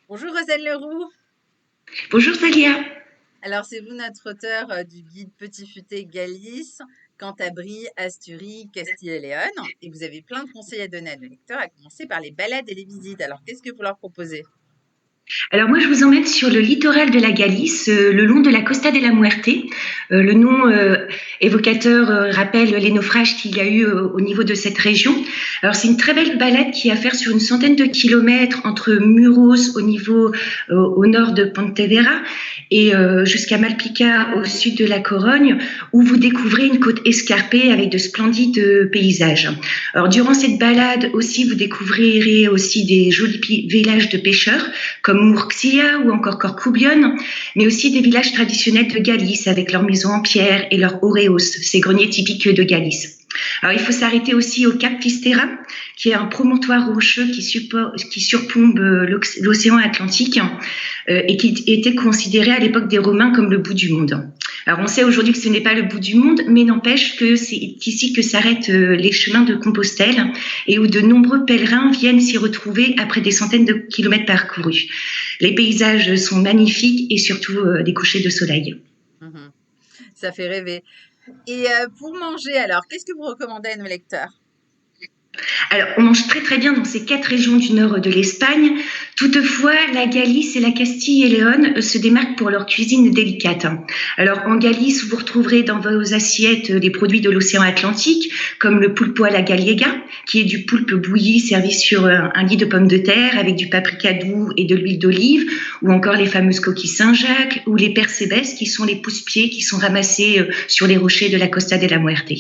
Bonjour Rosane Leroux. Bonjour Talia. Alors c'est vous notre auteur du guide Petit Futé Galice, Cantabrie, Asturie, Castille et Léon. Et vous avez plein de conseils à donner à nos lecteurs, à commencer par les balades et les visites. Alors qu'est-ce que vous leur proposez? Alors moi je vous emmène sur le littoral de la Galice, le long de la Costa de la Muerte. Le nom évocateur rappelle les naufrages qu'il y a eu au niveau de cette région. Alors c'est une très belle balade qui est à faire sur une centaine de kilomètres entre Muros au nord de Pontevedra et jusqu'à Malpica au sud de la Corogne, où vous découvrez une côte escarpée avec de splendides paysages. Alors durant cette balade aussi vous découvrirez aussi des jolis villages de pêcheurs comme Murcia ou encore Corcubion, mais aussi des villages traditionnels de Galice avec leurs maisons en pierre et leurs oreos, ces greniers typiques de Galice. Alors, il faut s'arrêter aussi au Cap Fistera, qui est un promontoire rocheux qui surplombe l'océan Atlantique et qui était considéré à l'époque des Romains comme le bout du monde. Alors, on sait aujourd'hui que ce n'est pas le bout du monde, mais n'empêche que c'est ici que s'arrêtent les chemins de Compostelle et où de nombreux pèlerins viennent s'y retrouver après des centaines de kilomètres parcourus. Les paysages sont magnifiques et surtout des couchers de soleil. Mhm. Ça fait rêver. Et pour manger, alors, qu'est-ce que vous recommandez à nos lecteurs? Alors, on mange très très bien dans ces quatre régions du nord de l'Espagne. Toutefois, la Galice et la Castille et Léon se démarquent pour leur cuisine délicate. Alors, en Galice, vous retrouverez dans vos assiettes des produits de l'océan Atlantique, comme le pulpo à la gallega, qui est du poulpe bouilli servi sur un lit de pommes de terre avec du paprika doux et de l'huile d'olive, ou encore les fameuses coquilles Saint-Jacques, ou les percebes, qui sont les pousse-pieds qui sont ramassés sur les rochers de la Costa de la Muerte.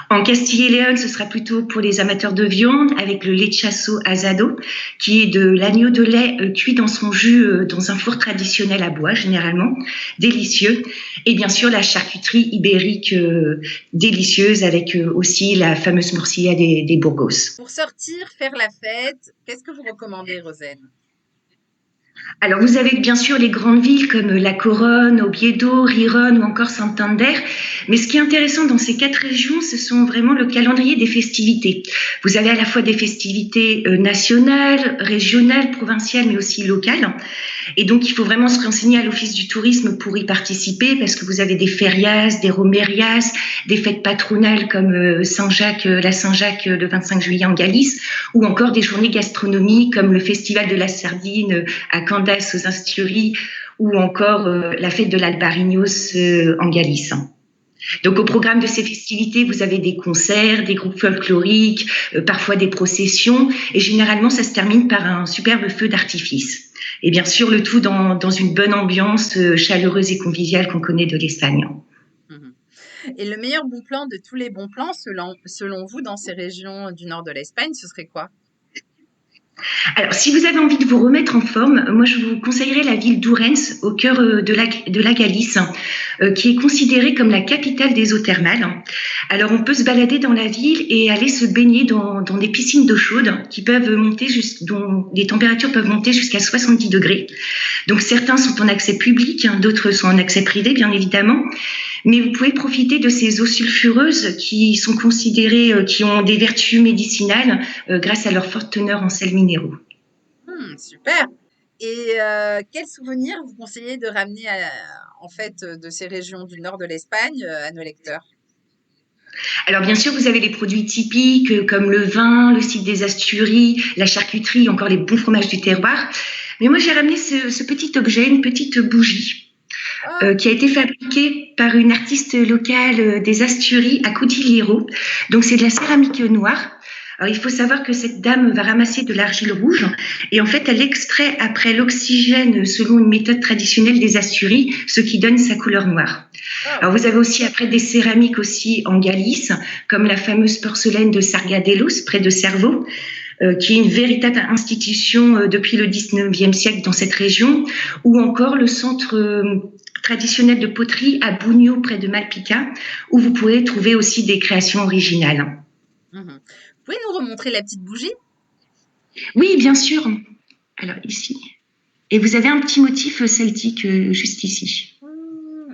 En Castille et Léon, ce sera plutôt pour les amateurs de viande avec le lechazo asado, qui est de l'agneau de lait cuit dans son jus dans un four traditionnel à bois, généralement, délicieux. Et bien sûr, la charcuterie ibérique délicieuse avec aussi la fameuse morcilla des Burgos. Pour sortir, faire la fête, qu'est-ce que vous recommandez, Rosane? Alors, vous avez bien sûr les grandes villes comme La Coronne, Oviedo, Riron ou encore Santander. Mais ce qui est intéressant dans ces quatre régions, ce sont vraiment le calendrier des festivités. Vous avez à la fois des festivités nationales, régionales, provinciales, mais aussi locales. Et donc, il faut vraiment se renseigner à l'Office du tourisme pour y participer parce que vous avez des férias, des romérias, des fêtes patronales comme Saint-Jacques, la Saint-Jacques le 25 juillet en Galice, ou encore des journées gastronomiques comme le Festival de la Sardine à Candas aux Asturies ou encore la fête de l'Albarignos en Galice. Donc au programme de ces festivités, vous avez des concerts, des groupes folkloriques, parfois des processions, et généralement ça se termine par un superbe feu d'artifice. Et bien sûr, le tout dans une bonne ambiance chaleureuse et conviviale qu'on connaît de l'Espagne. Mhm. Et le meilleur bon plan de tous les bons plans, selon vous, dans ces régions du nord de l'Espagne, ce serait quoi? Alors, si vous avez envie de vous remettre en forme, moi je vous conseillerais la ville d'Ourense, au cœur de la Galice, qui est considérée comme la capitale des eaux thermales. Alors, on peut se balader dans la ville et aller se baigner dans des piscines d'eau chaude dont les températures peuvent monter jusqu'à 70 degrés. Donc, certains sont en accès public, hein, d'autres sont en accès privé, bien évidemment. Mais vous pouvez profiter de ces eaux sulfureuses qui sont considérées, qui ont des vertus médicinales grâce à leur forte teneur en sels minéraux. Super. Et quels souvenirs vous conseillez de ramener en fait de ces régions du nord de l'Espagne à nos lecteurs? Alors bien sûr, vous avez les produits typiques comme le vin, le cidre des Asturies, la charcuterie, encore les bons fromages du terroir. Mais moi, j'ai ramené ce petit objet, une petite bougie, Oh, qui a été fabriquée par une artiste locale des Asturies à Cotillero. Donc c'est de la céramique noire. Alors, il faut savoir que cette dame va ramasser de l'argile rouge et en fait, elle extrait après l'oxygène selon une méthode traditionnelle des Asturies, ce qui donne sa couleur noire. wow. Alors, vous avez aussi après des céramiques aussi en Galice, comme la fameuse porcelaine de Sargadelos, près de Cervo, qui est une véritable institution depuis le 19e siècle dans cette région, ou encore le centre traditionnel de poterie à Bugno, près de Malpica, où vous pourrez trouver aussi des créations originales. Mhm. Vous pouvez nous remontrer la petite bougie? Oui, bien sûr. Alors ici. Et vous avez un petit motif celtique juste ici.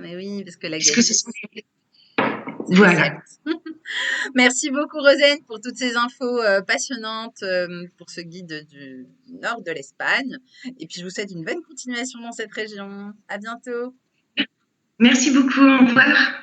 Mais oui, parce que la Puisque ce sont... Galice, c'est des Voilà. Celtes. Merci beaucoup, Rosane, pour toutes ces infos passionnantes pour ce guide nord de l'Espagne. Et puis, je vous souhaite une bonne continuation dans cette région. À bientôt. Merci beaucoup, au revoir.